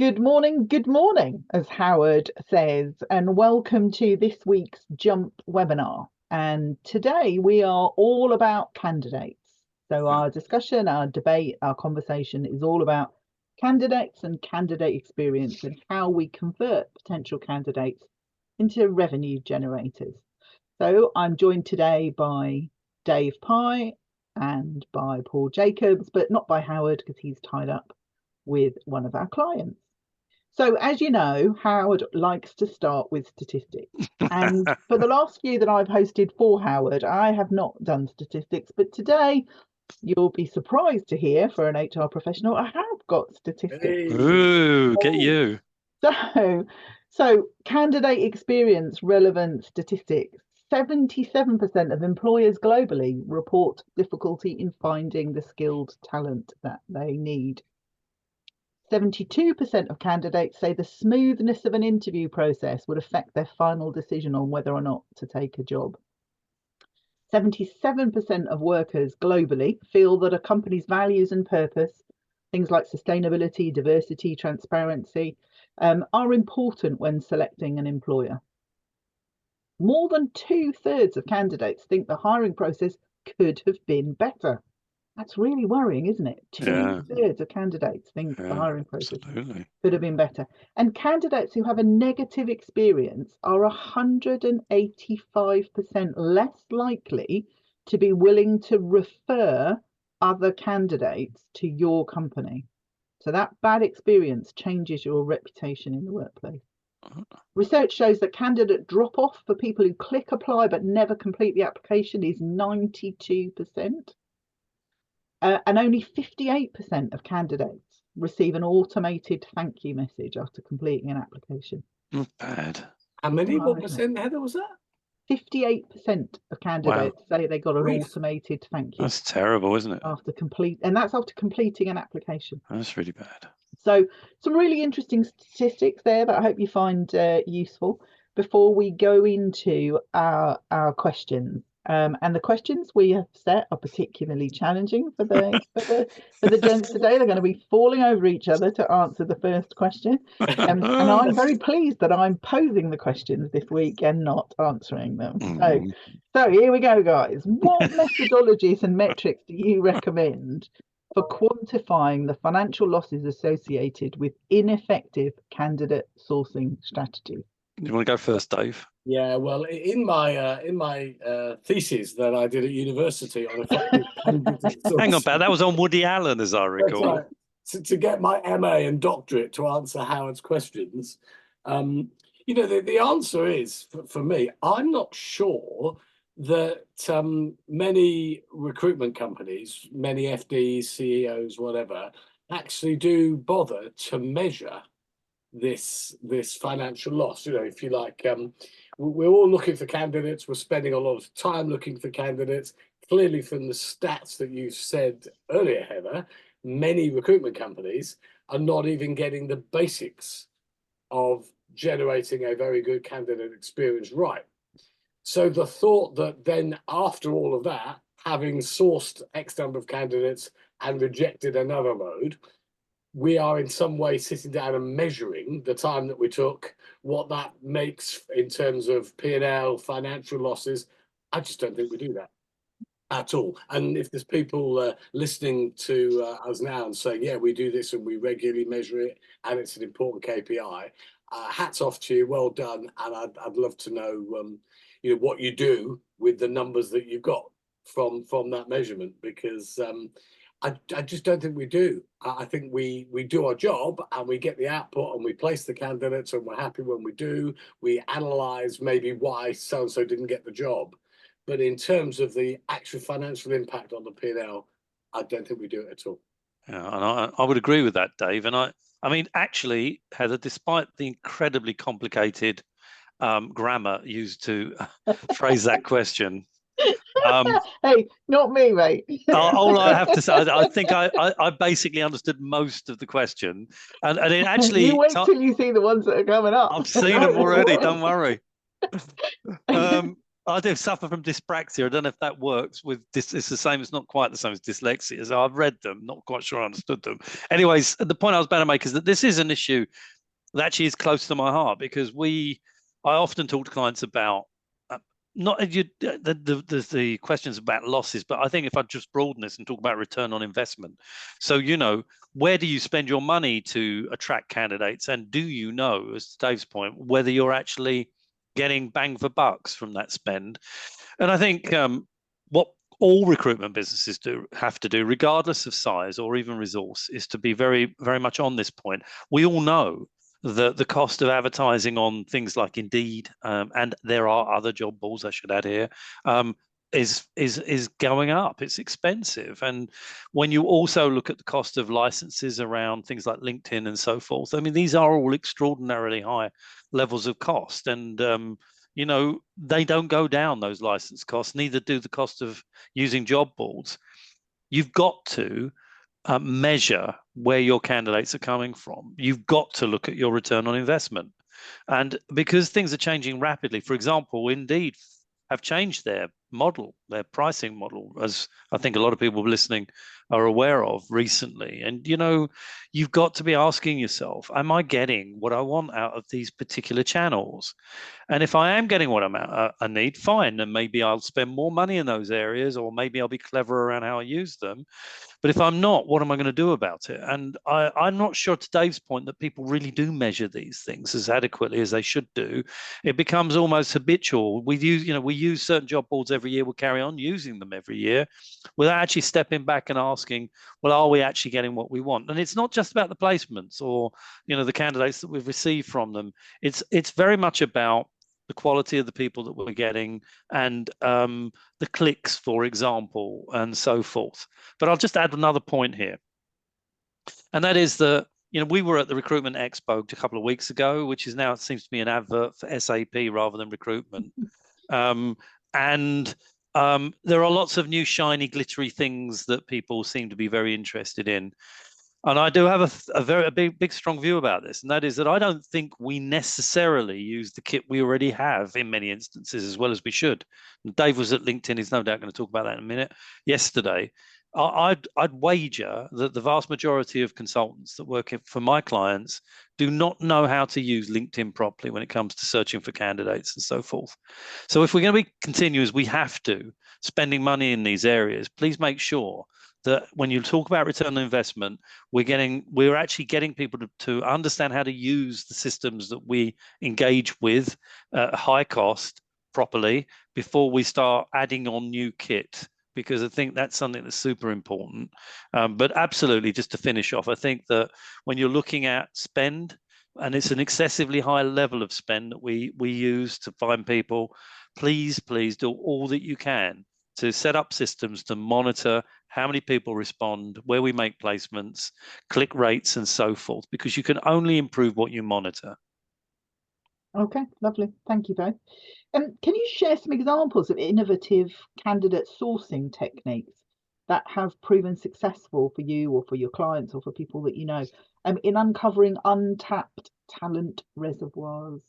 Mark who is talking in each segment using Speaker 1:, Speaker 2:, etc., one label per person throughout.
Speaker 1: good morning, as Howard says, and welcome to this week's Jump webinar. And today we are all about candidates. So our discussion, our debate, our conversation is all about candidates and candidate experience and how we convert potential candidates into revenue generators. So I'm joined today by Dave Pye and by Paul Jacobs, but not by Howard because he's tied up with one of our clients. So as you know, Howard likes to start with statistics. And for the last few that I've hosted for Howard, I have not done statistics. But today, you'll be surprised to hear for an HR professional, I have got statistics.
Speaker 2: Hey. Ooh, get you.
Speaker 1: So candidate experience relevant statistics. 77% of employers globally report difficulty in finding the skilled talent that they need. 72% of candidates say the smoothness of an interview process would affect their final decision on whether or not to take a job. 77% of workers globally feel that a company's values and purpose, things like sustainability, diversity, transparency, are important when selecting an employer. More than 2/3 of candidates think the hiring process could have been better. That's really worrying, isn't it? 2/3 of candidates think the hiring process could have been better. And candidates who have a negative experience are 185% less likely to be willing to refer other candidates to your company. So that bad experience changes your reputation in the workplace. Research shows that candidate drop-off for people who click apply but never complete the application is 92%. And only 58% of candidates receive an automated thank you message after completing an application.
Speaker 2: Not bad. How many? What percent, Heather, was that?
Speaker 1: 58% of candidates say they got an automated thank you.
Speaker 2: That's terrible, isn't it?
Speaker 1: After completing an application.
Speaker 2: That's really bad.
Speaker 1: So some really interesting statistics there that I hope you find useful before we go into our questions. And the questions we have set are particularly challenging for the gents today. They're going to be falling over each other to answer the first question. And I'm very pleased that I'm posing the questions this week and not answering them. So here we go, guys. What methodologies and metrics do you recommend for quantifying the financial losses associated with ineffective candidate sourcing strategies?
Speaker 2: You want to go first, Dave?
Speaker 3: Yeah, well, in my thesis that I did at university on effective candidate sourcing.
Speaker 2: Hang on, Pat, that was on Woody Allen, as I recall.
Speaker 3: Right. To get my MA and doctorate to answer Howard's questions, the answer is, for me, I'm not sure that many recruitment companies, many FDs, CEOs, whatever, actually do bother to measure this financial loss. If you like, we're all looking for candidates. We're spending a lot of time looking for candidates. Clearly, from the stats that you said earlier, Heather, many recruitment companies are not even getting the basics of generating a very good candidate experience right. So the thought that then after all of that, having sourced X number of candidates and rejected another load, we are in some way sitting down and measuring the time that we took, what that makes in terms of P&L, financial losses. I just don't think we do that at all. And if there's people listening to us now and saying, yeah, we do this and we regularly measure it and it's an important KPI, hats off to you, well done. And I'd love to know, what you do with the numbers that you've got from that measurement, because I just don't think we do. I think we do our job and we get the output and we place the candidates and we're happy when we do. We analyse maybe why so-and-so didn't get the job. But in terms of the actual financial impact on the P&L, I don't think we do it at all.
Speaker 2: Yeah, and I would agree with that, Dave. And I mean, actually, Heather, despite the incredibly complicated grammar used to phrase that question,
Speaker 1: hey, not me, mate.
Speaker 2: All I have to say, I think I basically understood most of the question, and it actually.
Speaker 1: You wait till you see the ones that are coming up.
Speaker 2: I've seen them already. Don't worry. I do suffer from dyspraxia. I don't know if that works with this. It's the same. It's not quite the same as dyslexia. So I've read them, not quite sure I understood them. Anyways, the point I was about to make is that this is an issue that actually is close to my heart, because I often talk to clients about not you the questions about losses, but I think if I just broaden this and talk about return on investment. So, where do you spend your money to attract candidates, and do you know, as to Dave's point, whether you're actually getting bang for bucks from that spend? And I think what all recruitment businesses have to do, regardless of size or even resource, is to be very, very much on this point. We all know that the cost of advertising on things like Indeed, and there are other job boards I should add here, is going up. It's expensive. And when you also look at the cost of licenses around things like LinkedIn and so forth, I mean, these are all extraordinarily high levels of cost. And they don't go down, those license costs, neither do the cost of using job boards. You've got to measure where your candidates are coming from. You've got to look at your return on investment. And because things are changing rapidly, for example, Indeed have changed their model, their pricing model, as I think a lot of people listening are aware of recently. And, you've got to be asking yourself, am I getting what I want out of these particular channels? And if I am getting what I need, fine, then maybe I'll spend more money in those areas, or maybe I'll be clever around how I use them. But if I'm not, what am I going to do about it? And I'm not sure, to Dave's point, that people really do measure these things as adequately as they should do. It becomes almost habitual. We use certain job boards every year. We'll carry on using them every year without actually stepping back and asking, well, are we actually getting what we want? And it's not just about the placements or, the candidates that we've received from them. It's very much about the quality of the people that we're getting, and the clicks, for example, and so forth. But I'll just add another point here. And that is that, we were at the Recruitment Expo a couple of weeks ago, which is now, it seems to be an advert for SAP rather than recruitment. And there are lots of new shiny, glittery things that people seem to be very interested in. And I do have a very big, strong view about this, and that is that I don't think we necessarily use the kit we already have in many instances as well as we should. And Dave was at LinkedIn; he's no doubt going to talk about that in a minute. Yesterday, I'd wager that the vast majority of consultants that work for my clients do not know how to use LinkedIn properly when it comes to searching for candidates and so forth. So if we're going to be continuous, we have to spending money in these areas. Please make sure that when you talk about return on investment, we're actually getting people to understand how to use the systems that we engage with at high cost properly before we start adding on new kit, because I think that's something that's super important. But absolutely, just to finish off, I think that when you're looking at spend, and it's an excessively high level of spend that we use to find people, please do all that you can to set up systems to monitor how many people respond, where we make placements, click rates, and so forth, because you can only improve what you monitor.
Speaker 1: Okay, lovely. Thank you both. Can you share some examples of innovative candidate sourcing techniques that have proven successful for you or for your clients or for people that you know, in uncovering untapped talent reservoirs?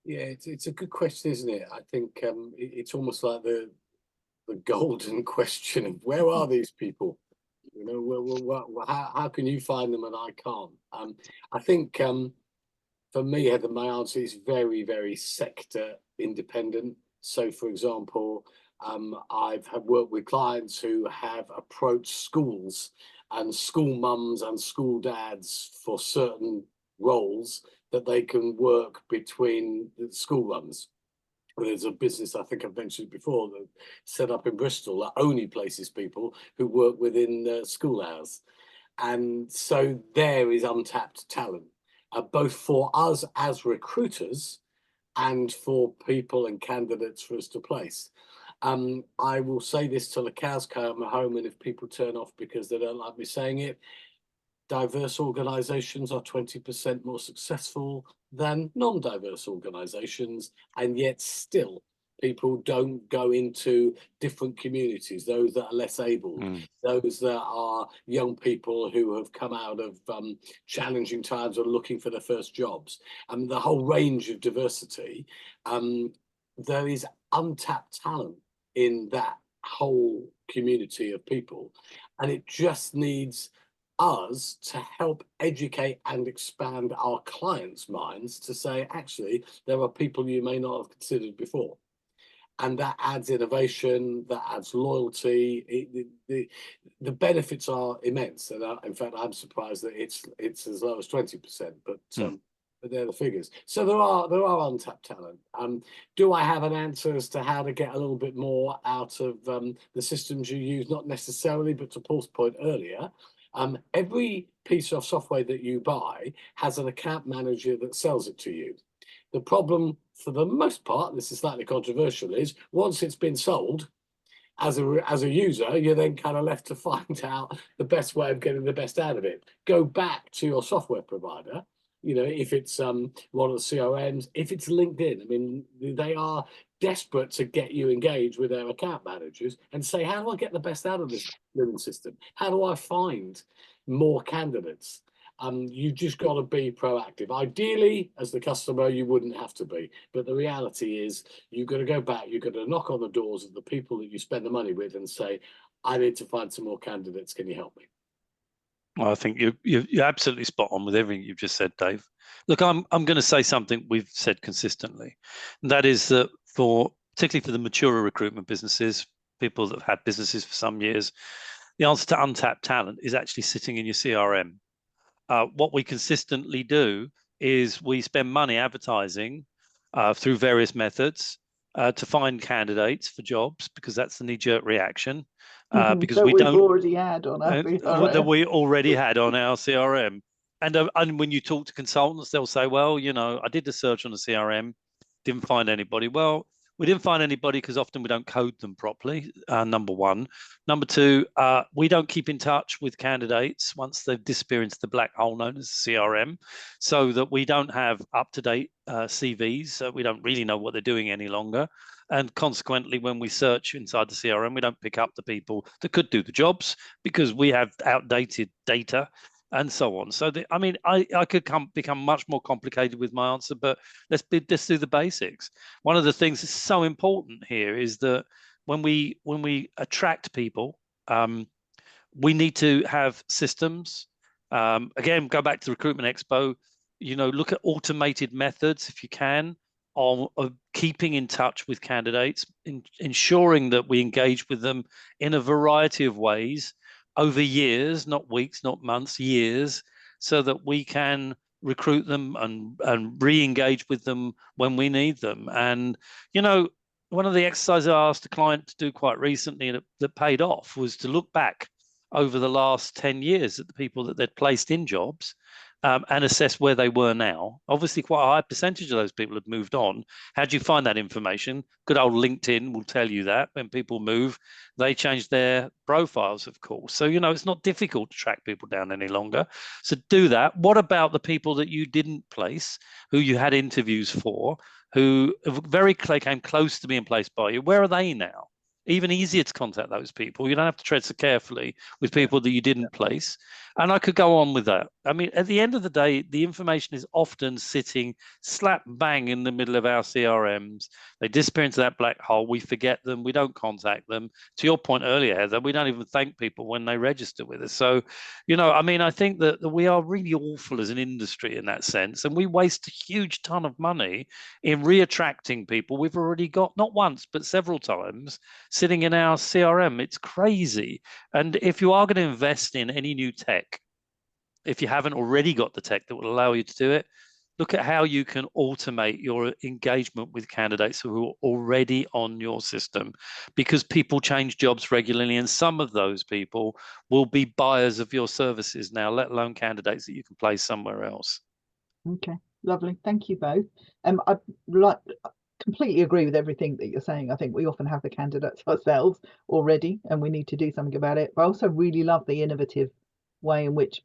Speaker 3: Yeah, it's a good question, isn't it? I think it's almost like the golden question of where are these people? How can you find them and I can't? I think for me, Heather, my answer is very, very sector independent. So, for example, I've worked with clients who have approached schools and school mums and school dads for certain roles that they can work between the school runs. There's a business, I think I've mentioned before, that set up in Bristol that only places people who work within school hours. And so there is untapped talent, both for us as recruiters and for people and candidates for us to place. I will say this till the cows come home, and if people turn off because they don't like me saying it, diverse organizations are 20% more successful than non-diverse organizations, and yet still people don't go into different communities, those that are less able, those that are young people who have come out of challenging times or looking for their first jobs, and the whole range of diversity. there is untapped talent in that whole community of people, and it just needs us to help educate and expand our clients' minds to say, actually, there are people you may not have considered before. And that adds innovation, that adds loyalty. The benefits are immense, and in fact, I'm surprised that it's as low as 20%. But they're the figures. So there are untapped talent. Do I have an answer as to how to get a little bit more out of the systems you use? Not necessarily, but to Paul's point earlier, every piece of software that you buy has an account manager that sells it to you. The problem, for the most part, this is slightly controversial, is once it's been sold, as a user, you're then kind of left to find out the best way of getting the best out of it. Go back to your software provider. You know, if it's one of the CRMs, if it's LinkedIn, I mean, they are desperate to get you engaged with their account managers and say, how do I get the best out of this living system? How do I find more candidates? You just got to be proactive. Ideally, as the customer, you wouldn't have to be. But the reality is you've got to go back. You've got to knock on the doors of the people that you spend the money with and say, I need to find some more candidates. Can you help me?
Speaker 2: Well, I think you're absolutely spot on with everything you've just said, Dave. Look, I'm going to say something we've said consistently, and that is that particularly for the mature recruitment businesses, people that have had businesses for some years, the answer to untapped talent is actually sitting in your CRM. What we consistently do is we spend money advertising through various methods to find candidates for jobs, because that's the knee-jerk reaction. Because
Speaker 1: that
Speaker 2: we've
Speaker 1: already had on our CRM.
Speaker 2: That we already had on our CRM. And when you talk to consultants, they'll say, well, you know, I did the search on the CRM, didn't find anybody. Well, we didn't find anybody because often we don't code them properly, number one. Number two, we don't keep in touch with candidates once they've disappeared into the black hole known as the CRM, so that we don't have up-to-date CVs. So we don't really know what they're doing any longer. And consequently, when we search inside the CRM, we don't pick up the people that could do the jobs because we have outdated data and so on. So, I could become much more complicated with my answer, but let's do the basics. One of the things that's so important here is that when we attract people, we need to have systems. Again, go back to the Recruitment Expo. You know, look at automated methods if you can of keeping in touch with candidates, ensuring that we engage with them in a variety of ways over years, not weeks, not months, years, so that we can recruit them and re-engage with them when we need them. And, you know, one of the exercises I asked a client to do quite recently that paid off was to look back over the last 10 years at the people that they'd placed in jobs and assess where they were now. Obviously, quite a high percentage of those people have moved on. How do you find that information? Good old LinkedIn will tell you that when people move, they change their profiles, of course. So, you know, it's not difficult to track people down any longer. So do that. What about the people that you didn't place, who you had interviews for, who came close to being placed by you? Where are they now? Even easier to contact those people. You don't have to tread so carefully with people that you didn't place. And I could go on with that. I mean, at the end of the day, the information is often sitting slap bang in the middle of our CRMs. They disappear into that black hole. We forget them. We don't contact them. To your point earlier, Heather, we don't even thank people when they register with us. So, you know, I mean, I think that we are really awful as an industry in that sense. And we waste a huge ton of money in re-attracting people we've already got, not once, but several times, sitting in our CRM. It's crazy. And if you are going to invest in any new tech, if you haven't already got the tech that will allow you to do it, look at how you can automate your engagement with candidates who are already on your system, because people change jobs regularly, and some of those people will be buyers of your services now, let alone candidates that you can place somewhere else.
Speaker 1: Okay, lovely. Thank you both. I completely agree with everything that you're saying. I think we often have the candidates ourselves already, and we need to do something about it. But I also really love the innovative way in which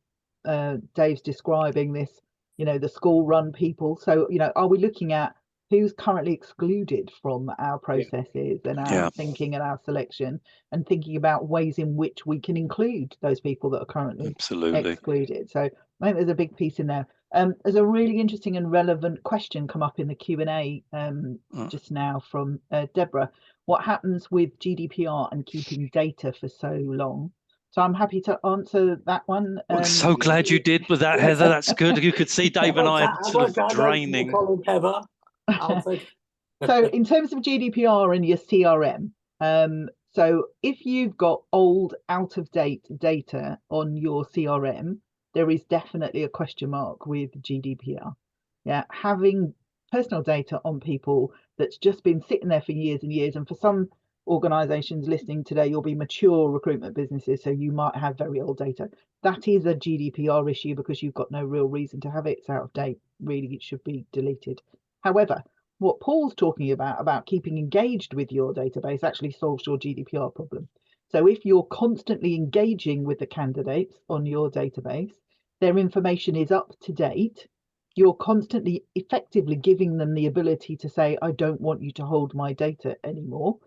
Speaker 1: Dave's describing this, you know, the school run people. So, you know, are we looking at who's currently excluded from our processes and our thinking and our selection, and thinking about ways in which we can include those people that are currently excluded? So I think there's a big piece in there. There's a really interesting and relevant question come up in the Q&A just now from Deborah. What happens with GDPR and keeping data for so long? So I'm happy to answer that one.
Speaker 2: I'm so glad you did with that, Heather. That's good. You could see Dave and I sort of draining.
Speaker 3: Heather. I'll take.
Speaker 1: So in terms of GDPR and your CRM, so if you've got old, out-of-date data on your CRM, there is definitely a question mark with GDPR. Yeah, having personal data on people that's just been sitting there for years and years, and for some organizations listening today, you'll be mature recruitment businesses, so you might have very old data. That is a GDPR issue because you've got no real reason to have it. It's out of date. Really, it should be deleted. However, what Paul's talking about keeping engaged with your database actually solves your GDPR problem. So if you're constantly engaging with the candidates on your database, their information is up to date, you're constantly effectively giving them the ability to say, I don't want you to hold my data anymore.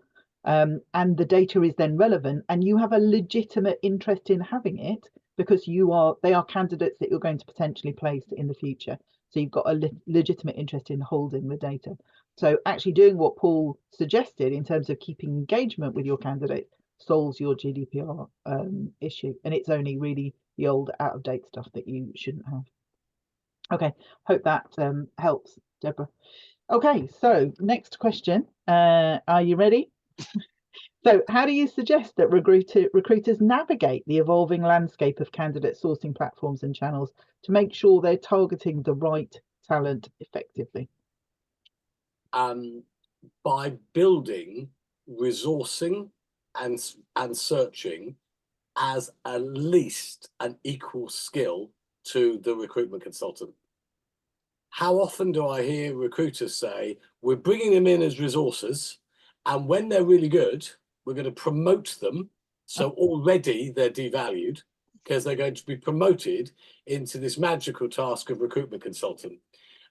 Speaker 1: And the data is then relevant, and you have a legitimate interest in having it because they are candidates that you're going to potentially place in the future. So you've got a legitimate interest in holding the data. So actually doing what Paul suggested in terms of keeping engagement with your candidate solves your GDPR issue. And it's only really the old out-of-date stuff that you shouldn't have. Okay, hope that helps, Deborah. Okay, so next question. Are you ready? So how do you suggest that recruiters navigate the evolving landscape of candidate sourcing platforms and channels to make sure they're targeting the right talent effectively?
Speaker 3: By building resourcing and searching as at least an equal skill to the recruitment consultant. How often do I hear recruiters say, we're bringing them in as resources, and when they're really good, we're going to promote them. So already they're devalued because they're going to be promoted into this magical task of recruitment consultant.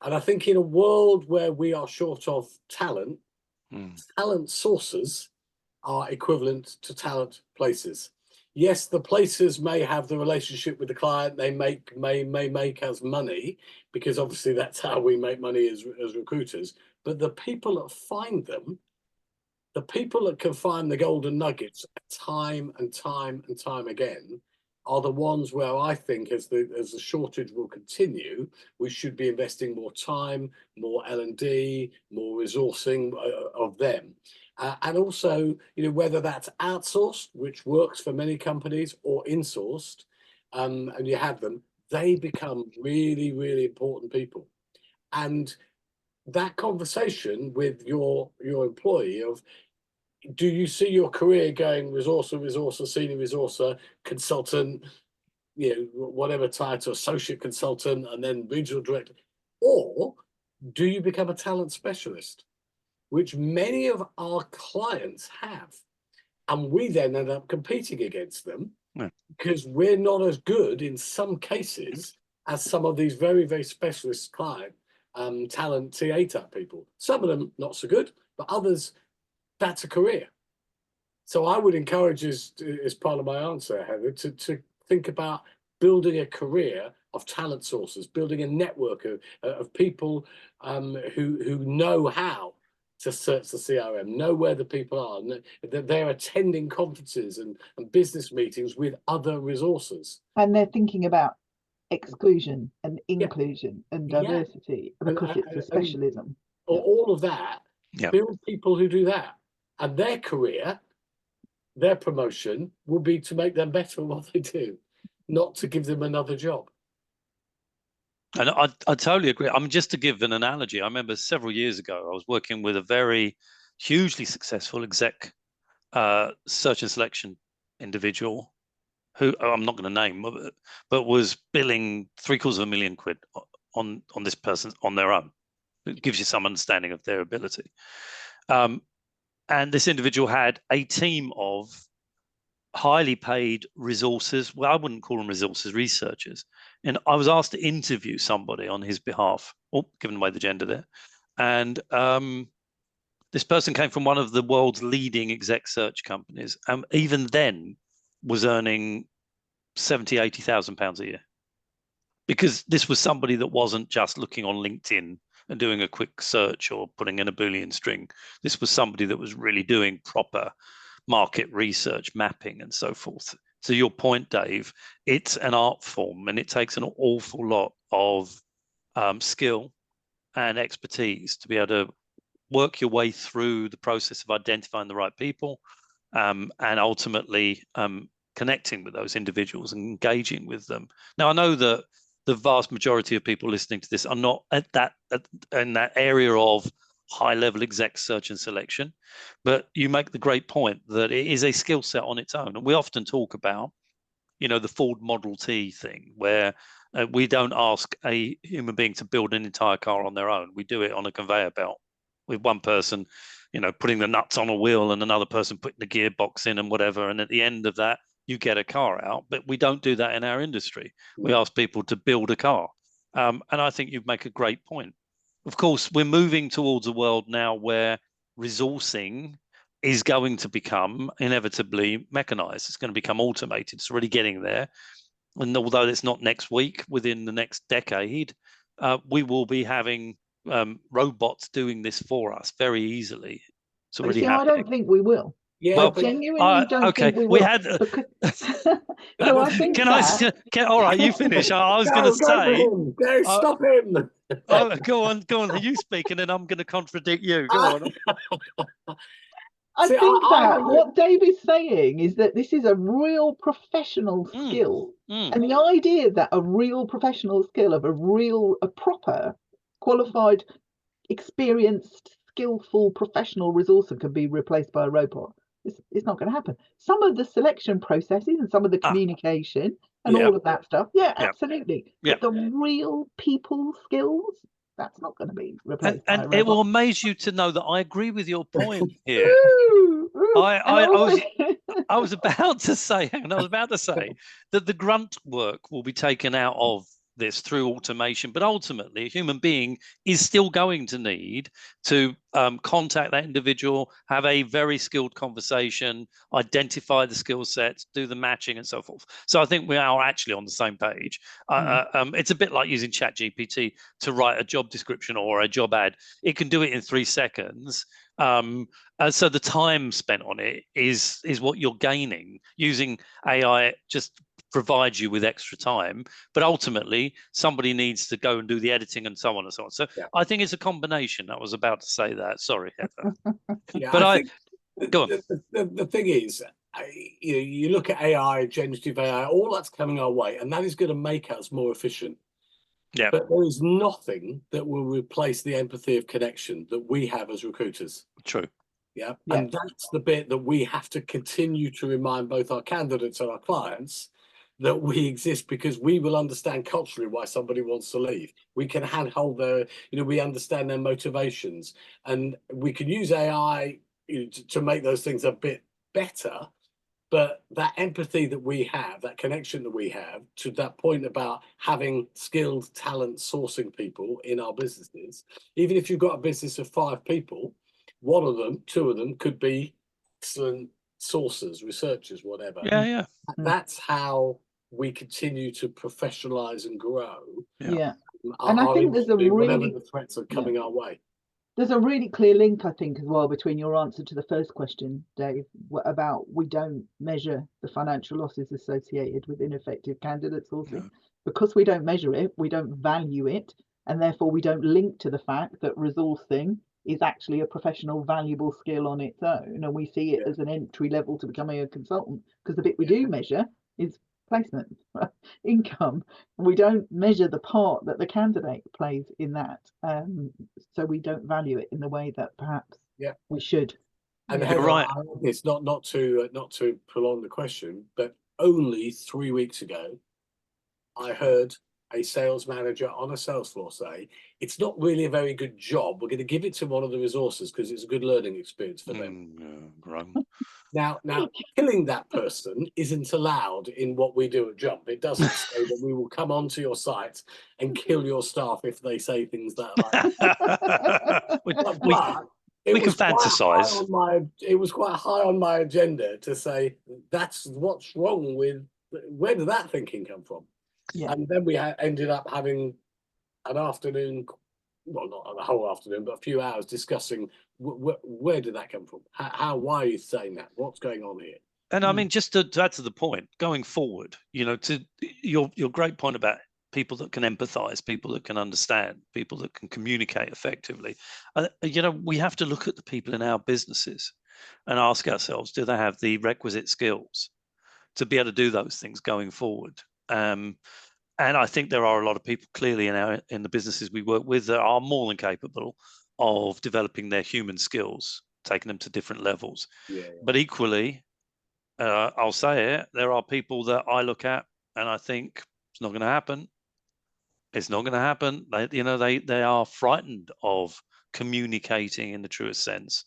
Speaker 3: And I think in a world where we are short of talent, talent sources are equivalent to talent places. Yes, the places may have the relationship with the client. They may make us money because obviously that's how we make money as recruiters. But the people that find them, the people that can find the golden nuggets time and time and time again, are the ones where I think as the shortage will continue, we should be investing more time, more L&D, more resourcing of them. And also, whether that's outsourced, which works for many companies, or insourced, and you have them, they become really, really important people. And that conversation with your employee of, do you see your career going resourcer, senior resourcer, consultant, whatever title, associate consultant, and then regional director? Or do you become a talent specialist, which many of our clients have? And we then end up competing against them because we're not as good in some cases as some of these very, very specialist client talent TA type people. Some of them not so good, but others, that's a career. So I would encourage, as part of my answer, Heather, to think about building a career of talent sources, building a network of people who know how to search the CRM, know where the people are, that they're attending conferences and business meetings with other resources.
Speaker 1: And they're thinking about exclusion and inclusion and diversity because it's a specialism.
Speaker 3: All of that, build people who do that. And their career, their promotion will be to make them better at what they do, not to give them another job.
Speaker 2: And I totally agree. I mean, just to give an analogy, I remember several years ago, I was working with a very hugely successful exec search and selection individual who I'm not going to name, but was billing £750,000 on this person on their own. It gives you some understanding of their ability. And this individual had a team of highly paid resources. Well, I wouldn't call them resources, researchers. And I was asked to interview somebody on his behalf, giving away the gender there. And this person came from one of the world's leading exec search companies. And even then was earning £70,000, £80,000 a year. because this was somebody that wasn't just looking on LinkedIn and doing a quick search or putting in a Boolean string. This was somebody that was really doing proper market research, mapping, and so forth. To your point, Dave, it's an art form, and it takes an awful lot of skill and expertise to be able to work your way through the process of identifying the right people, and ultimately connecting with those individuals and engaging with them. Now, I know that the vast majority of people listening to this are not in that area of high-level exec search and selection, but you make the great point that it is a skill set on its own. And we often talk about, the Ford Model T thing, where we don't ask a human being to build an entire car on their own. We do it on a conveyor belt with one person, putting the nuts on a wheel and another person putting the gearbox in and whatever. And at the end of that, you get a car out. But we don't do that in our industry. We ask people to build a car. And I think you make a great point. Of course, we're moving towards a world now where resourcing is going to become inevitably mechanized. It's going to become automated. It's already getting there. And although it's not next week, within the next decade, we will be having robots doing this for us very easily. It's already happening.
Speaker 1: I don't think we will.
Speaker 3: Yeah,
Speaker 1: I genuinely don't think we will.
Speaker 2: We had.
Speaker 1: So I think
Speaker 2: all right, you finish. I was going to say.
Speaker 3: Go, stop him.
Speaker 2: Go on. You speak, and then I'm going to contradict you. Go on.
Speaker 1: I think that what Dave is saying is that this is a real professional skill. And the idea that a real professional skill of a proper, qualified, experienced, skillful professional resourcer can be replaced by a robot, it's not going to happen. Some of the selection processes and some of the communication and all of that stuff, absolutely. But the real people skills, that's not going to be replaced by a robot.
Speaker 2: It will amaze you to know that I agree with your point here. I was about to say that the grunt work will be taken out of this through automation, but ultimately a human being is still going to need to contact that individual, have a very skilled conversation, identify the skill sets, do the matching and so forth. So I think we are actually on the same page. It's a bit like using ChatGPT to write a job description or a job ad. It can do it in 3 seconds. So the time spent on it is what you're gaining. Using AI just provides you with extra time, but ultimately somebody needs to go and do the editing and so on and so on. So I think it's a combination. I was about to say that. Sorry, Heather. But go on.
Speaker 3: The thing is, you look at AI, generative AI, all that's coming our way, and that is going to make us more efficient.
Speaker 2: Yeah.
Speaker 3: But there is nothing that will replace the empathy of connection that we have as recruiters.
Speaker 2: True.
Speaker 3: Yeah. And that's the bit that we have to continue to remind both our candidates and our clients that we exist, because we will understand culturally why somebody wants to leave. We can handhold their, we understand their motivations, and we can use AI to make those things a bit better. But that empathy that we have, that connection that we have, to that point about having skilled talent sourcing people in our businesses, even if you've got a business of 5 people, 2 of them could be excellent sourcers, researchers, whatever.
Speaker 2: Yeah.
Speaker 3: That's how we continue to professionalize and grow.
Speaker 1: Yeah. And I think there's
Speaker 3: whatever the threats are coming our way.
Speaker 1: There's a really clear link, I think, as well, between your answer to the first question, Dave, about we don't measure the financial losses associated with ineffective candidate sourcing. Because we don't measure it, we don't value it, and therefore we don't link to the fact that resourcing is actually a professional, valuable skill on its own, and we see it as an entry level to becoming a consultant, because the bit we do measure is placement, income. We don't measure the part that the candidate plays in that, so we don't value it in the way that perhaps we should.
Speaker 3: And Heather, right, it's not to prolong the question, but only 3 weeks ago I heard a sales manager on a sales floor say, it's not really a very good job, we're going to give it to one of the resources because it's a good learning experience for them. Now, killing that person isn't allowed in what we do at Jump. It doesn't say that we will come onto your site and kill your staff if they say things that we can fantasize. It was quite high on my agenda to say that's what's wrong with. Where did that thinking come from?
Speaker 1: Yeah.
Speaker 3: And then we ended up having an afternoon, well, not the whole afternoon, but a few hours discussing where did that come from? Why are you saying that? What's going on here?
Speaker 2: And I mean, just to add to the point, going forward, to your great point about people that can empathize, people that can understand, people that can communicate effectively. We have to look at the people in our businesses and ask ourselves, do they have the requisite skills to be able to do those things going forward? And I think there are a lot of people clearly in the businesses we work with that are more than capable of developing their human skills, taking them to different levels.
Speaker 3: Yeah.
Speaker 2: But equally, I'll say it, there are people that I look at and I think it's not going to happen. It's not going to happen. They are frightened of communicating in the truest sense,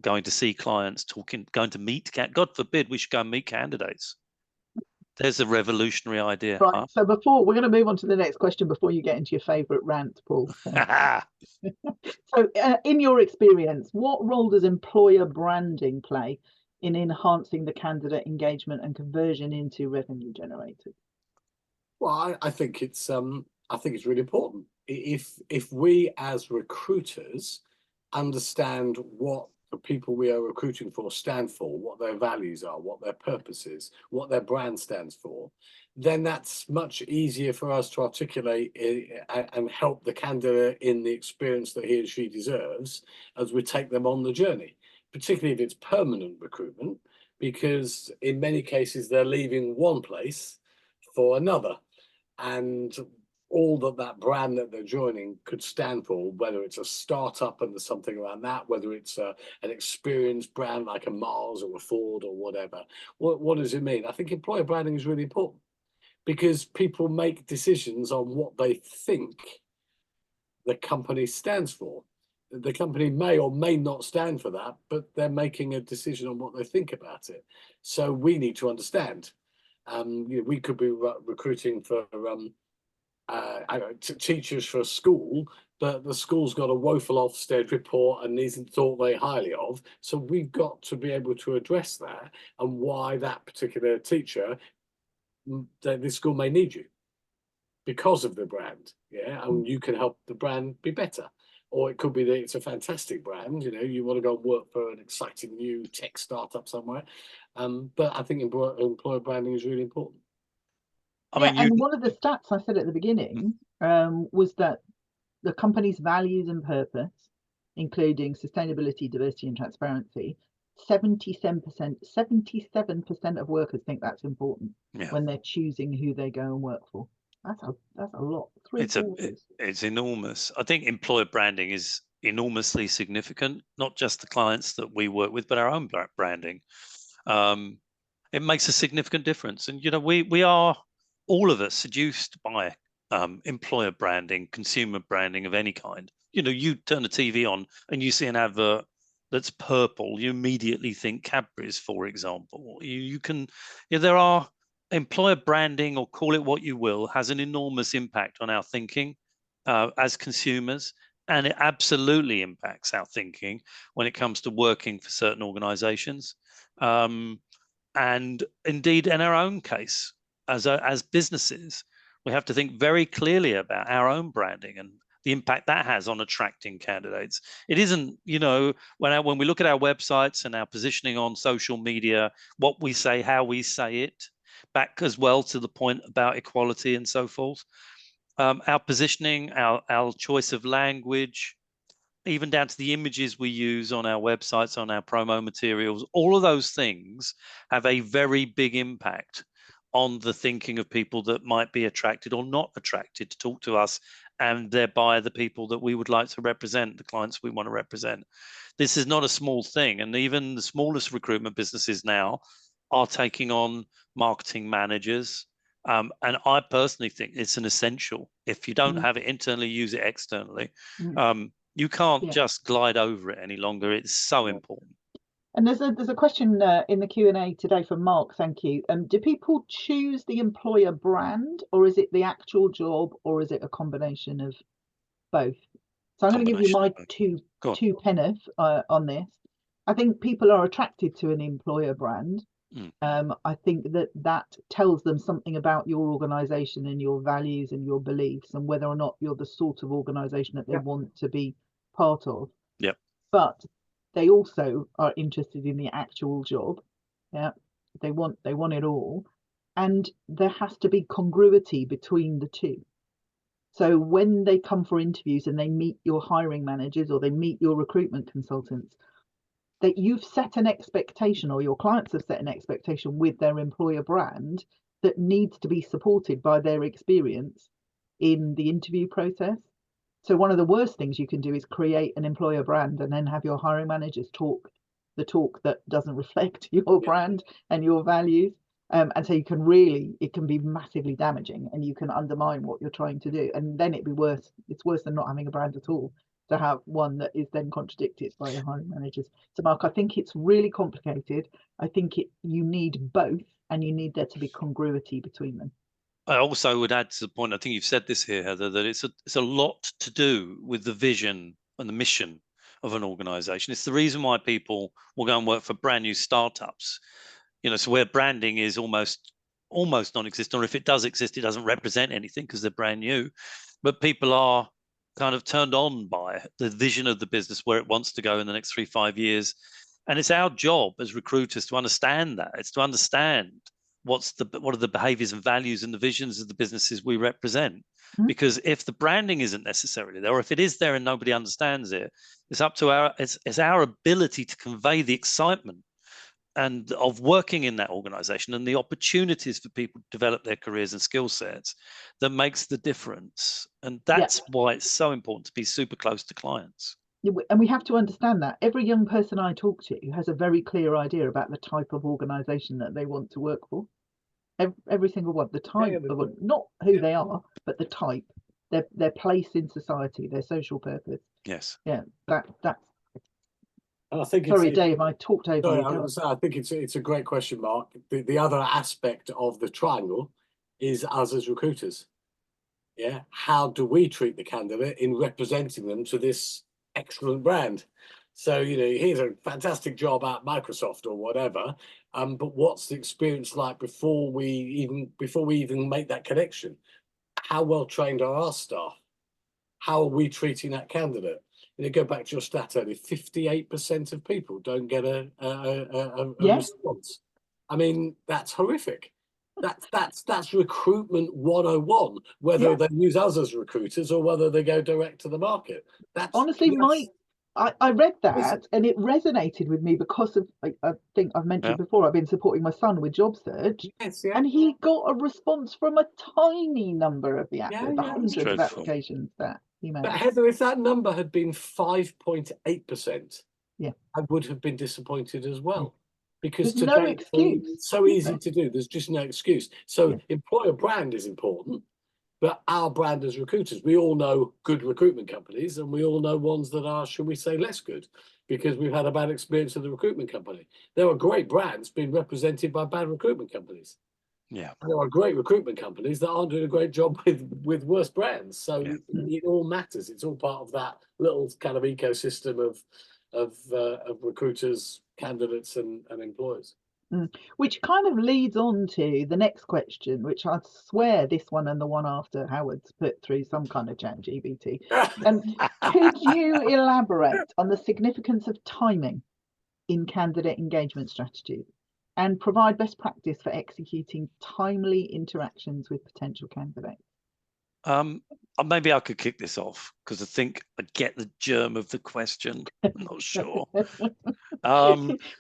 Speaker 2: going to see clients, going to meet, God forbid we should go and meet candidates. There's a revolutionary idea.
Speaker 1: Right.
Speaker 2: Huh?
Speaker 1: So we're going to move on to the next question before you get into your favourite rant, Paul. So in your experience, what role does employer branding play in enhancing the candidate engagement and conversion into revenue generators?
Speaker 3: Well, I think it's really important. If we as recruiters understand what the people we are recruiting for stand for, what their values are, what their purpose is, what their brand stands for, then that's much easier for us to articulate and help the candidate in the experience that he or she deserves as we take them on the journey, particularly if it's permanent recruitment, because in many cases they're leaving one place for another. And all that brand that they're joining could stand for, whether it's a startup and there's something around that, whether it's an experienced brand like a Mars or a Ford or whatever. What does it mean? I think employer branding is really important because people make decisions on what they think the company stands for. The company may or may not stand for that, but they're making a decision on what they think about it. So we need to understand. We could be recruiting for teachers for a school, but the school's got a woeful Ofsted report and isn't thought very highly of. So we've got to be able to address that and why that particular teacher, this school may need you because of the brand. Yeah, and you can help the brand be better. Or it could be that it's a fantastic brand. You want to go and work for an exciting new tech startup somewhere. But I think employer branding is really important.
Speaker 1: And one of the stats I said at the beginning was that the company's values and purpose, including sustainability, diversity, and transparency, 77% of workers think that's important when they're choosing who they go and work for. That's a lot.
Speaker 2: It's enormous. I think employer branding is enormously significant, not just the clients that we work with, but our own branding. It makes a significant difference. And, we are, all of us, seduced by employer branding, consumer branding of any kind. You turn the TV on and you see an advert that's purple, you immediately think Cadbury's, for example. There are employer branding, or call it what you will, has an enormous impact on our thinking as consumers, and it absolutely impacts our thinking when it comes to working for certain organizations. And indeed, in our own case, as businesses, we have to think very clearly about our own branding and the impact that has on attracting candidates. It isn't, when we look at our websites and our positioning on social media, what we say, how we say it, back as well to the point about equality and so forth. Our positioning, our choice of language, even down to the images we use on our websites, on our promo materials, all of those things have a very big impact on the thinking of people that might be attracted or not attracted to talk to us, and thereby the people that we would like to represent, the clients we want to represent. This is not a small thing, and even the smallest recruitment businesses now are taking on marketing managers. And I personally think it's an essential. If you don't have it internally, use it externally. You can't just glide over it any longer. It's so important.
Speaker 1: And there's a question in the Q&A today from Mark. Thank you. Do people choose the employer brand, or is it the actual job, or is it a combination of both? So I'm going to give you my two penneth on this. I think people are attracted to an employer brand I think that tells them something about your organization and your values and your beliefs and whether or not you're the sort of organization that they want to be part of.
Speaker 2: Yep.
Speaker 1: But they also are interested in the actual job. Yeah. They want it all. And there has to be congruity between the two. So when they come for interviews and they meet your hiring managers or they meet your recruitment consultants, that you've set an expectation, or your clients have set an expectation with their employer brand that needs to be supported by their experience in the interview process. So one of the worst things you can do is create an employer brand and then have your hiring managers talk the talk that doesn't reflect your brand and your values. And so it can be massively damaging, and you can undermine what you're trying to do. And then it'd be worse. It's worse than not having a brand at all, to have one that is then contradicted by your hiring managers. So Mark, I think it's really complicated. I think you need both, and you need there to be congruity between them.
Speaker 2: I also would add to the point, I think you've said this here, Heather, that it's a lot to do with the vision and the mission of an organization. It's the reason why people will go and work for brand new startups, so where branding is almost non-existent, or if it does exist, it doesn't represent anything because they're brand new. But people are kind of turned on by the vision of the business, where it wants to go in the next 3-5 years. And it's our job as recruiters to understand that. It's to understand what are the behaviors and values and the visions of the businesses we represent. Because if the branding isn't necessarily there, or if it is there and nobody understands it, it's up to it's our ability to convey the excitement and of working in that organization and the opportunities for people to develop their careers and skill sets that makes the difference. And that's why it's so important to be super close to clients.
Speaker 1: And we have to understand that every young person I talk to has a very clear idea about the type of organization that they want to work for. Every single one, the type of, not who they are, but the type, their place in society, their social purpose.
Speaker 2: Yes.
Speaker 1: Yeah, that's.
Speaker 3: I think
Speaker 1: sorry, Dave, I talked over you.
Speaker 3: I think it's a great question, Mark. The other aspect of the triangle is us as recruiters. Yeah, how do we treat the candidate in representing them to this excellent brand? So, here's a fantastic job at Microsoft or whatever, but what's the experience like before we even make that connection? How well trained are our staff? How are we treating that candidate? Go back to your stat earlier, 58% of people don't get a response. I mean, that's horrific. That's recruitment 101, whether they use us as recruiters or whether they go direct to the market.
Speaker 1: Honestly, I read that and it resonated with me because of, I think I've mentioned before, I've been supporting my son with job search, and he got a response from a tiny number of the hundreds of applications that he made.
Speaker 3: But Heather, if that number had been 5.8%, I would have been disappointed as well. Because
Speaker 1: there's no excuse.
Speaker 3: It's so easy to do. There's just no excuse. So employer brand is important. But our brand as recruiters, we all know good recruitment companies, and we all know ones that are, should we say, less good, because we've had a bad experience with the recruitment company. There are great brands being represented by bad recruitment companies.
Speaker 2: Yeah.
Speaker 3: And there are great recruitment companies that aren't doing a great job with worse brands. So it all matters. It's all part of that little kind of ecosystem of recruiters, candidates, and employers.
Speaker 1: Which kind of leads on to the next question, which I swear this one and the one after Howard's put through some kind of ChatGPT. Could you elaborate on the significance of timing in candidate engagement strategies and provide best practice for executing timely interactions with potential candidates?
Speaker 2: Maybe I could kick this off because I think I get the germ of the question. I'm not sure.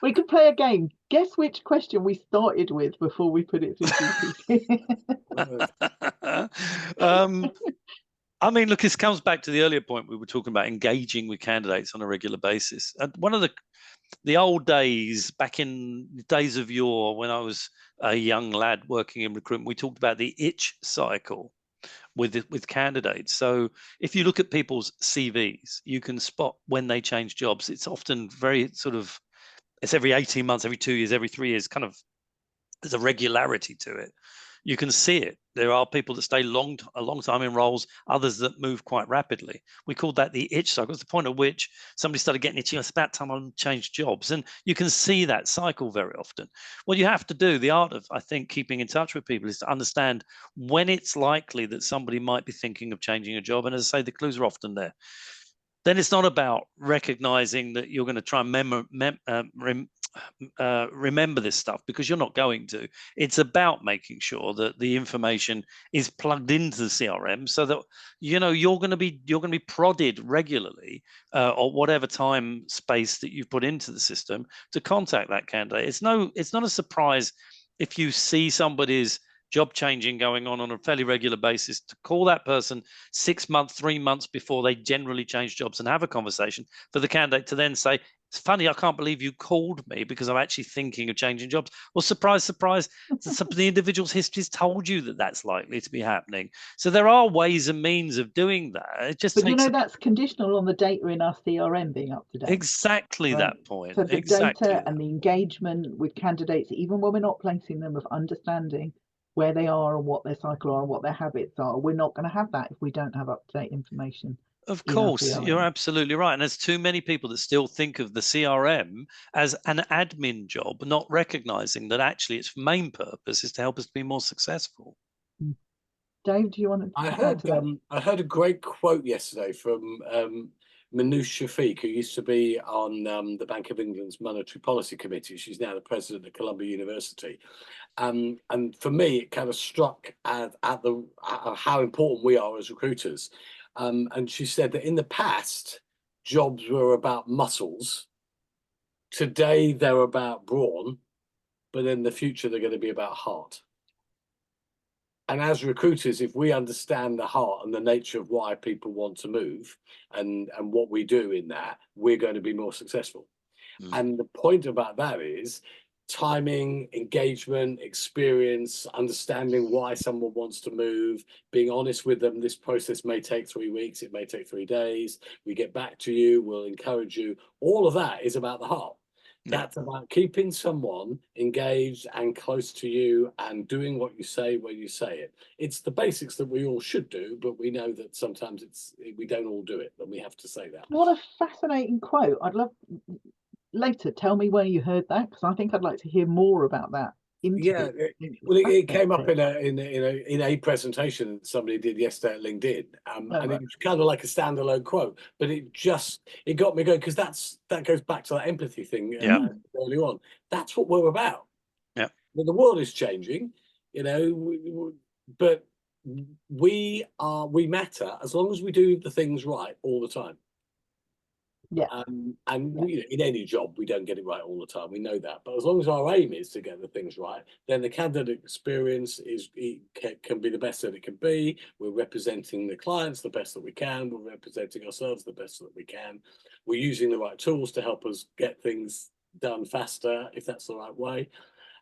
Speaker 1: We could play a game. Guess which question we started with before we put it through GPT.
Speaker 2: I mean, look, this comes back to the earlier point we were talking about engaging with candidates on a regular basis. And one of the old days, back in the days of yore, when I was a young lad working in recruitment, we talked about the itch cycle with candidates. So if you look at people's CVs, you can spot when they change jobs. It's often very it's every 18 months, every 2 years, every 3 years, kind of there's a regularity to it. You can see it. There are people that stay a long time in roles, others that move quite rapidly. We called that the itch cycle. It's the point at which somebody started getting itchy. It's about time I changed jobs. And you can see that cycle very often. What you have to do, the art of, I think, keeping in touch with people is to understand when it's likely that somebody might be thinking of changing a job. And as I say, the clues are often there. Then it's not about recognizing that you're going to try and remember this stuff, because you're not going to. It's about making sure that the information is plugged into the CRM, so that you're going to be prodded regularly, or whatever time space that you've put into the system to contact that candidate. It's not a surprise if you see somebody's job changing going on a fairly regular basis, to call that person 6 months, 3 months before they generally change jobs and have a conversation, for the candidate to then say, it's funny, I can't believe you called me because I'm actually thinking of changing jobs. Well, surprise, surprise, the individual's history has told you that that's likely to be happening. So there are ways and means of doing that. It just
Speaker 1: But
Speaker 2: takes
Speaker 1: that's conditional on the data in our CRM being up to date.
Speaker 2: Exactly, right? That point.
Speaker 1: So the
Speaker 2: exactly
Speaker 1: data
Speaker 2: that.
Speaker 1: And the engagement with candidates, even when we're not placing them, of understanding where they are and what their cycle are and what their habits are. We're not going to have that if we don't have up-to-date information.
Speaker 2: Of course, you're absolutely right. And there's too many people that still think of the CRM as an admin job, not recognizing that actually its main purpose is to help us be more successful.
Speaker 1: Dave, do you want to add to that?
Speaker 3: I heard a great quote yesterday from Manoush Shafiq, who used to be on the Bank of England's Monetary Policy Committee. She's now the president of Columbia University. And for me, it kind of struck at how important we are as recruiters. And she said that in the past, jobs were about muscles. Today, they're about brawn. But in the future, they're going to be about heart. And as recruiters, if we understand the heart and the nature of why people want to move and what we do in that, we're going to be more successful. And the point about that is timing, engagement, experience, understanding why someone wants to move, being honest with them. This process may take 3 weeks, it may take 3 days. We get back to you, we'll encourage you. All of that is about the heart. That's about keeping someone engaged and close to you and doing what you say when you say it. It's the basics that we all should do, but we know that sometimes we don't all do it, and we have to say that.
Speaker 1: What a fascinating quote. I'd love later, tell me where you heard that, because I think I'd like to hear more about that.
Speaker 3: Yeah, well, it came up in a presentation that somebody did yesterday at LinkedIn, and it was kind of like a standalone quote, but it got me going, because that goes back to that empathy thing early on. That's what we're about. Yeah, well, the world is changing, but we matter as long as we do the things right all the time.
Speaker 1: Yeah.
Speaker 3: In any job, we don't get it right all the time. We know that. But as long as our aim is to get the things right, then the candidate experience can be the best that it can be. We're representing the clients the best that we can. We're representing ourselves the best that we can. We're using the right tools to help us get things done faster, if that's the right way.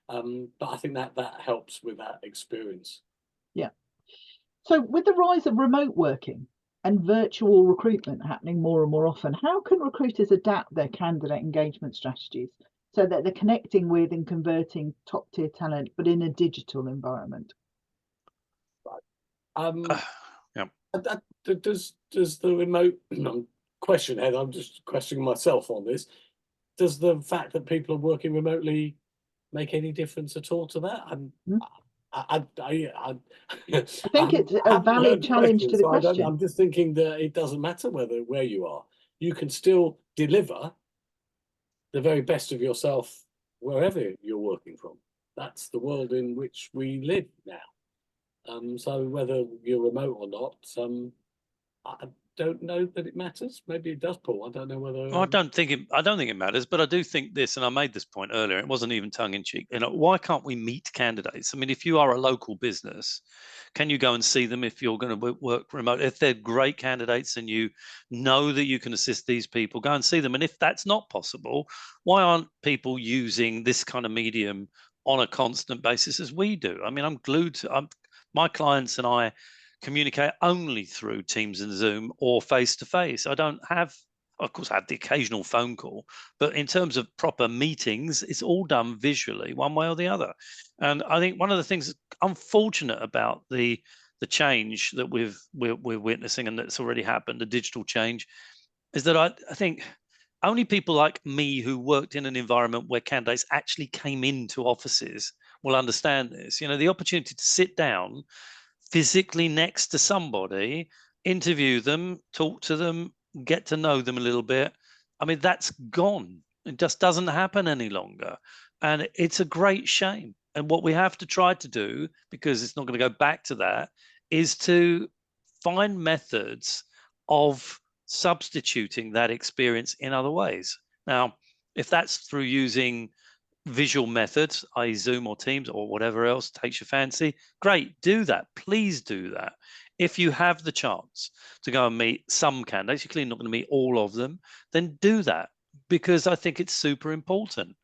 Speaker 3: But I think that helps with that experience.
Speaker 1: Yeah. So with the rise of remote working and virtual recruitment happening more and more often, how can recruiters adapt their candidate engagement strategies so that they're connecting with and converting top-tier talent, but in a digital environment?
Speaker 3: Does the remote question, Head, I'm just questioning myself on this. Does the fact that people are working remotely make any difference at all to that? I
Speaker 1: think it's a valid challenge to the question.
Speaker 3: I'm just thinking that it doesn't matter where you are. You can still deliver the very best of yourself wherever you're working from. That's the world in which we live now. So whether you're remote or not, I don't know that it matters. Maybe it does, Paul. I don't know whether.
Speaker 2: I don't think it matters, but I do think this, and I made this point earlier. It wasn't even tongue in cheek. Why can't we meet candidates? I mean, if you are a local business, can you go and see them if you're going to work remote? If they're great candidates and you know that you can assist these people, go and see them. And if that's not possible, why aren't people using this kind of medium on a constant basis as we do? I mean, I'm glued to my clients, and I communicate only through Teams and Zoom or face-to-face. of course, had the occasional phone call, but in terms of proper meetings, it's all done visually, one way or the other. And I think one of the things that's unfortunate about the change that we're witnessing and that's already happened, the digital change, is that I think only people like me who worked in an environment where candidates actually came into offices will understand this. You know, the opportunity to sit down physically next to somebody, interview them, talk to them, get to know them a little bit. I mean, that's gone. It just doesn't happen any longer. And it's a great shame. And what we have to try to do, because it's not going to go back to that, is to find methods of substituting that experience in other ways. Now, if that's through using visual methods, i.e. Zoom or Teams or whatever else takes your fancy, great, do that. Please do that. If you have the chance to go and meet some candidates, you're clearly not going to meet all of them, then do that, because I think it's super important.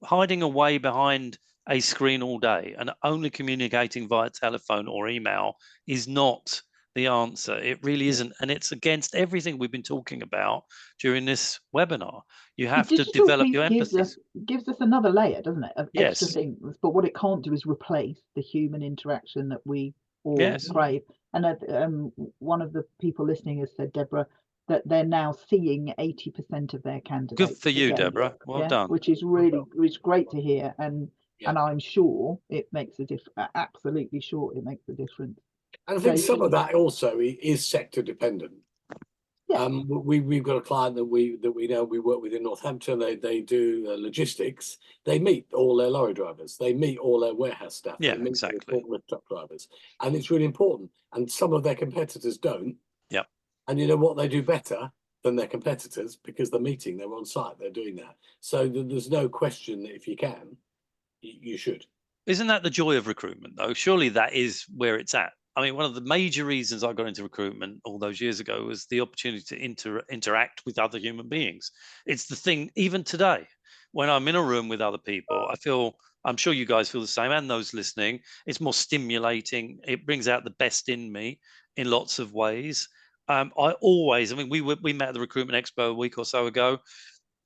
Speaker 2: Hiding away behind a screen all day and only communicating via telephone or email is not the answer. It really isn't. And it's against everything we've been talking about during this webinar. You have to develop your empathy.
Speaker 1: Gives us another layer, doesn't it, of extra
Speaker 2: Yes.
Speaker 1: things. But what it can't do is replace the human interaction that we all
Speaker 2: Yes.
Speaker 1: crave. And one of the people listening has said, Deborah, that they're now seeing 80% of their candidates.
Speaker 2: Good for you,
Speaker 1: again.
Speaker 2: Deborah. Well done.
Speaker 1: Which is really, it's great to hear. And I'm sure it makes a difference. Absolutely sure it makes a difference.
Speaker 3: And I think some of that also is sector dependent.
Speaker 1: Yeah.
Speaker 3: We've got a client that we know we work with in Northampton. They do logistics. They meet all their lorry drivers. They meet all their warehouse staff.
Speaker 2: Yeah,
Speaker 3: they meet
Speaker 2: exactly.
Speaker 3: all the truck drivers, and it's really important. And some of their competitors don't.
Speaker 2: Yeah.
Speaker 3: And you know what, they do better than their competitors because they're meeting. They're on site. They're doing that. So there's no question that if you can, you should.
Speaker 2: Isn't that the joy of recruitment, though? Surely that is where it's at. I mean, one of the major reasons I got into recruitment all those years ago was the opportunity to interact with other human beings. It's the thing, even today, when I'm in a room with other people, I feel, I'm sure you guys feel the same, and those listening, it's more stimulating. It brings out the best in me in lots of ways. I mean, we met at the Recruitment Expo a week or so ago,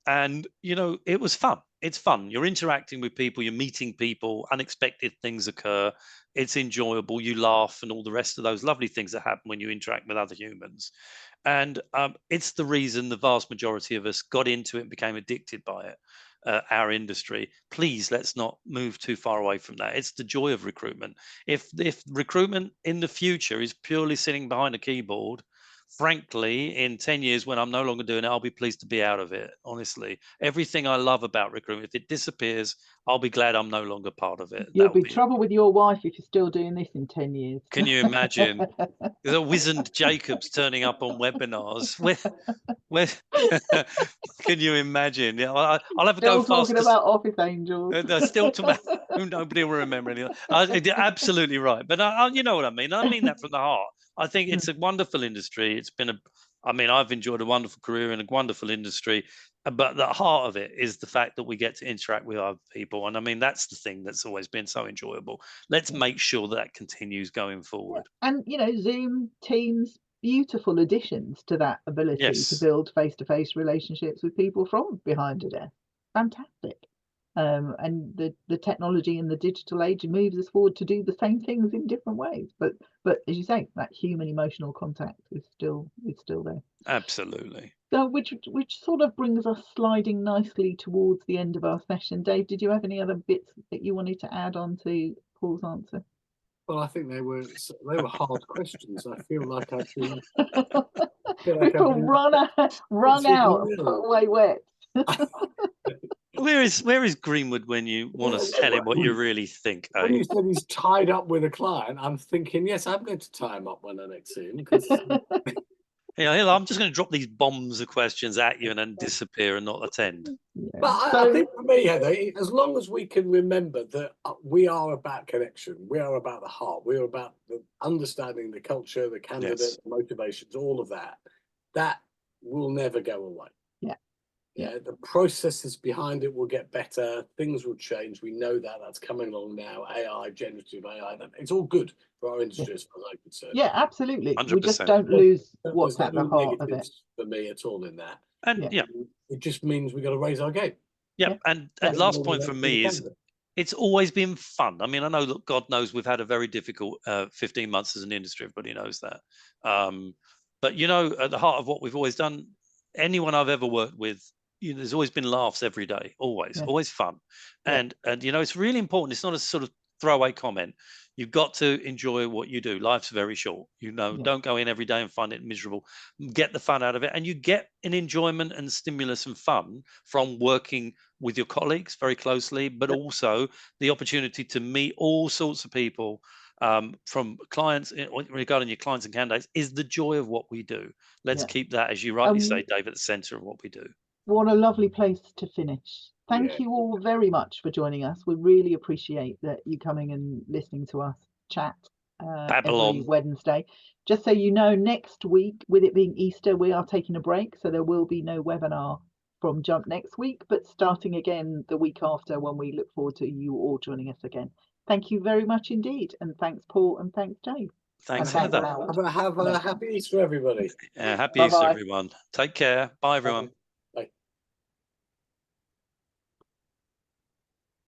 Speaker 2: and you know, it was fun. It's fun. You're interacting with people, you're meeting people, unexpected things occur. It's enjoyable. You laugh and all the rest of those lovely things that happen when you interact with other humans. And it's the reason the vast majority of us got into it and became addicted by it. Our industry. Please, let's not move too far away from that. It's the joy of recruitment. If recruitment in the future is purely sitting behind a keyboard, frankly, in 10 years when I'm no longer doing it, I'll be pleased to be out of it. Honestly, everything I love about recruitment, if it disappears, I'll be glad I'm no longer part of it.
Speaker 1: You'll be trouble with your wife if you're still doing this in 10 years.
Speaker 2: Can you imagine? There's a wizened Jacobs turning up on webinars. Where can you imagine? Yeah, I'll have to go fast.
Speaker 1: Talking about Office Angels.
Speaker 2: Still nobody will remember anything. Absolutely right. But you know what I mean. I mean that from the heart. I think it's a wonderful industry. It's been I've enjoyed a wonderful career in a wonderful industry, but the heart of it is the fact that we get to interact with other people. And I mean, that's the thing that's always been so enjoyable. Let's make sure that continues going forward.
Speaker 1: And, you know, Zoom, Teams, beautiful additions to that ability to build face-to-face relationships with people from behind a desk. Fantastic. And the technology and the digital age moves us forward to do the same things in different ways. But as you say, that human emotional contact is still there.
Speaker 2: Absolutely.
Speaker 1: So which sort of brings us sliding nicely towards the end of our session. Dave, did you have any other bits that you wanted to add on to Paul's answer?
Speaker 3: Well, I think they were hard questions. I feel like I've been
Speaker 1: wrung out, put away wet.
Speaker 2: Where is Greenwood when you want to tell him what you really think?
Speaker 3: When you said he's tied up with a client, I'm thinking, yes, I'm going to tie him up when I next see him.
Speaker 2: Yeah, I'm just going to drop these bombs of questions at you and then disappear and not attend.
Speaker 3: Yeah. But I think for me, Heather, as long as we can remember that we are about connection, we are about the heart, we are about the understanding the culture, the candidate, the motivations, all of that, that will never go away. Yeah, the processes behind it will get better. Things will change. We know that that's coming along now. AI, generative AI, it's all good for our industry as far as I'm concerned.
Speaker 1: Yeah, absolutely.
Speaker 2: 100%.
Speaker 1: We just don't lose what's at the heart of it.
Speaker 3: For me, at all in that.
Speaker 2: And yeah,
Speaker 3: it just means we've got to raise our game.
Speaker 2: yeah. And last point from me is, it's always been fun. I mean, I know that God knows we've had a very difficult 15 months as an industry. Everybody knows that. But, you know, at the heart of what we've always done, anyone I've ever worked with, you know, there's always been laughs every day, always fun. And, you know, it's really important. It's not a sort of throwaway comment. You've got to enjoy what you do. Life's very short. You know, don't go in every day and find it miserable. Get the fun out of it. And you get an enjoyment and stimulus and fun from working with your colleagues very closely, but also the opportunity to meet all sorts of people from clients. Regarding your clients and candidates, is the joy of what we do. Let's keep that, as you rightly say, Dave, at the center of what we do.
Speaker 1: What a lovely place to finish. Thank you all very much for joining us. We really appreciate that you coming and listening to us chat every Wednesday. Just so you know, next week, with it being Easter, we are taking a break, so there will be no webinar from Jump next week, but starting again the week after, when we look forward to you all joining us again. Thank you very much indeed, and thanks Paul, and thanks Dave.
Speaker 2: Thanks,
Speaker 3: Heather. Have a happy Easter, everybody.
Speaker 2: Happy Easter, everyone. Take care. Bye, everyone.